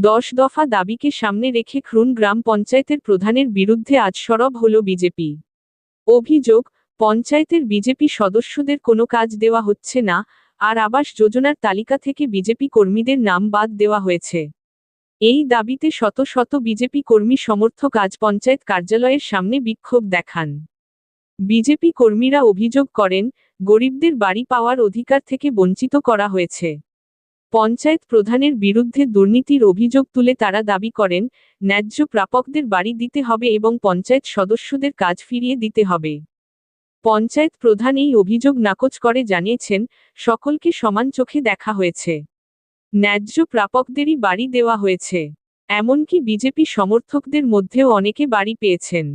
10 দফা দাবিকে সামনে রেখে খ্রুন গ্রাম পঞ্চায়েতের প্রধানের বিরুদ্ধে আজ সরব হল বিজেপি। অভিযোগ, পঞ্চায়েতের বিজেপি সদস্যদের কোনো কাজ দেওয়া হচ্ছে না, আর আবাস যোজনার তালিকা থেকে বিজেপি কর্মীদের নাম বাদ দেওয়া হয়েছে। এই দাবিতে শত শত বিজেপি কর্মী সমর্থক আজ পঞ্চায়েত কার্যালয়ের সামনে বিক্ষোভ দেখান। বিজেপি কর্মীরা অভিযোগ করেন, গরিবদের বাড়ি পাওয়ার অধিকার থেকে বঞ্চিত করা হয়েছে। পঞ্চায়েত প্রধানের বিরুদ্ধে দুর্নীতির অভিযোগ তুলে তারা দাবি করেন, ন্যায্য প্রাপকদের বাড়ি দিতে হবে এবং পঞ্চায়েত সদস্যদের কাজ ফিরিয়ে দিতে হবে। পঞ্চায়েত প্রধান এই অভিযোগ নাকচ করে জানিয়েছেন, সকলকে সমান চোখে দেখা হয়েছে। ন্যায্য প্রাপকদেরই বাড়ি দেওয়া হয়েছে। এমনকি বিজেপি সমর্থকদের মধ্যেও অনেকে বাড়ি পেয়েছেন।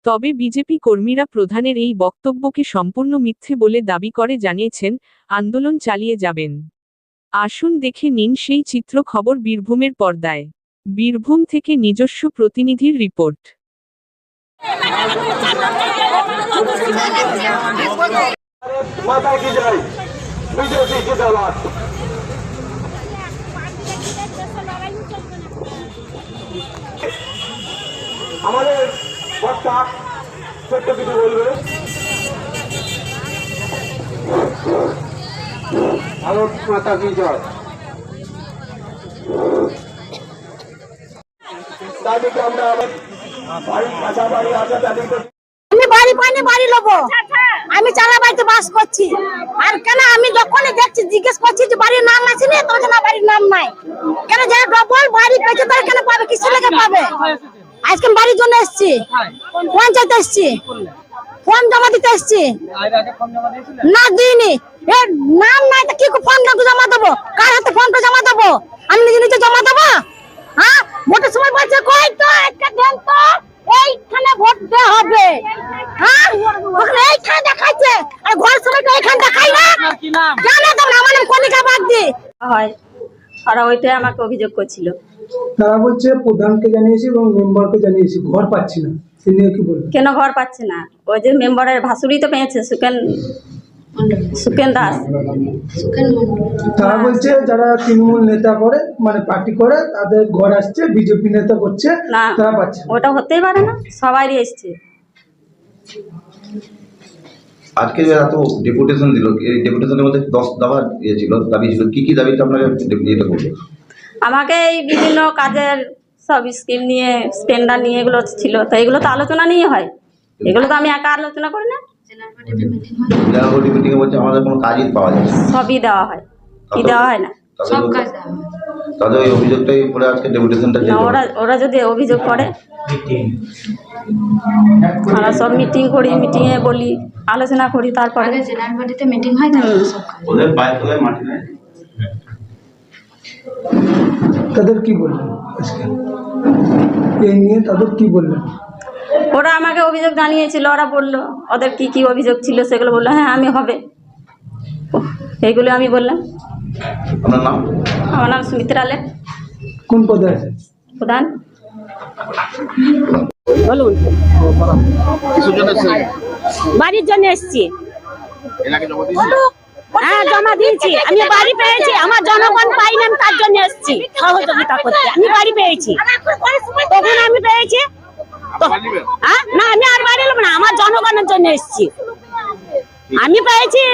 তবে বিজেপি কর্মীরা প্রধানের এই বক্তব্যকে সম্পূর্ণ মিথ্যে বলে দাবি করে জানিয়েছেন, আন্দোলন চালিয়ে যাবেন। আসুন দেখে নিন সেই চিত্র খবর বীরভূমের পর্দায়। বীরভূম থেকে নিজস্ব প্রতিনিধির রিপোর্ট। আমাদের বক্তা ছোট্ট কিছু বলবে। ভারত মাতা কি জয়। দাবিকে আমরা বাড়ি কাঁচা বাড়ি আসা দাবি করছি। আমি বাড়ি পাইনি, বাড়ি নেবো। আমি চালা বাড়িতে বাস করছি। আর কেন আমি যখনই দেখছি জিজ্ঞেস করছি যে বাড়ির নাম আছে না, তো না বাড়ির নাম নাই কেন? যারা ডবল বাড়ি পেয়েছে তারা কেন পাবে? কিসে লেগে পাবে? আজকে বাড়ির জন্য এসছি, পঞ্চায়েত এসছি, ফর্ম জমা দিতে এসছি। না দিইনি, এর নাম নাই তো কি ফর্মটা জমা দেবো? কার হাতে ফর্মটা জমা দেবো? আমি নিজে নিজে জমা দেবো? হ্যাঁ, ভোটের সময় বলছে কই তো একটা দেন তো, এইখানে ভোট দেওয়া হবে। হ্যাঁ, ওখানে এইখানে দেখাচ্ছে, আর ঘর সবাই তো এইখানে দেখাই না। জানে তো না, আমার নাম কণিকা বাগদি হয়। ওরা ওইটাই আমাকে অভিযোগ করছিল। তারা বলছে প্রধানকে জানিয়েছি এবং মেম্বারকে জানিয়েছি, ঘর পাচ্ছি না। সে নিয়ে কি বলবো? কেন ঘর পাচ্ছে না? ওই যে মেম্বারের ভাসুরি তো পেয়েছে, সুকেন দাস। তারা বলছে যারা তৃণমূল নেতা করে, মানে পার্টি করে, তাদের ঘর আসছে, বিজেপি নেতা করছে, না তারা পাচ্ছে। ওটা হতেই পারে না, সবারই এসছে। আজকে এত ডেপুটেশন দিল, এই ডেপুটেশনের মধ্যে 10 দফা দাবি ছিল। কি কি দাবিতে আপনারা এটা করবো? আমাকে এই বিভিন্ন কাজের সব স্কিম নিয়ে, স্পেন্ডার নিয়ে এগুলো ছিল, তো এগুলো তো আলোচনা নিয়ে হয়। এগুলো তো আমি একা আলোচনা করি না। জেলা বডি মিটিংয়ে বলছে আমাদের কোনো কাজই পাওয়া যায় না। সবই দেওয়া হয়, কি দেওয়া হয় না? সব কাজ দেওয়া হয়। তাদের ওই অভিযোগটাই পরে আজকে ডেপুটেশনটা না, ওরা যদি অভিযোগ করে, আমরা সব মিটিং করি, মিটিংয়ে বলি, আলোচনা করি, তারপরে জেলার বাড়িতে মিটিং হয়, ওদের পায়ে তোলে মাটি নেয়। তাদের কি বললেন আজকে এই নিয়ে? তাদের কি বললেন? ওরা আমাকে অভিযোগ জানিয়েছিল, ওরা বললো ওদের কি কি অভিযোগ ছিল সেগুলো বললো। হ্যাঁ, আমি হবে, এইগুলো আমি বললাম। আপনার নাম? আমার নাম সুমিত্রা লে। কোন পদে আছে? প্রধান। বলুন। বাড়ির জন্য এসছি। হ্যাঁ, জমা দিয়েছি। আমি বাড়ি পেয়েছি, আমার জনগণ পাইনি, আমি তার জন্য এসছি সহযোগিতা করতে। আমি বাড়ি পেয়েছি, তখন আমি পেয়েছি। হ্যাঁ, না আমি আর বাড়ি নেব না, আমার জনগণের জন্য এসছি। আমি পেয়েছি।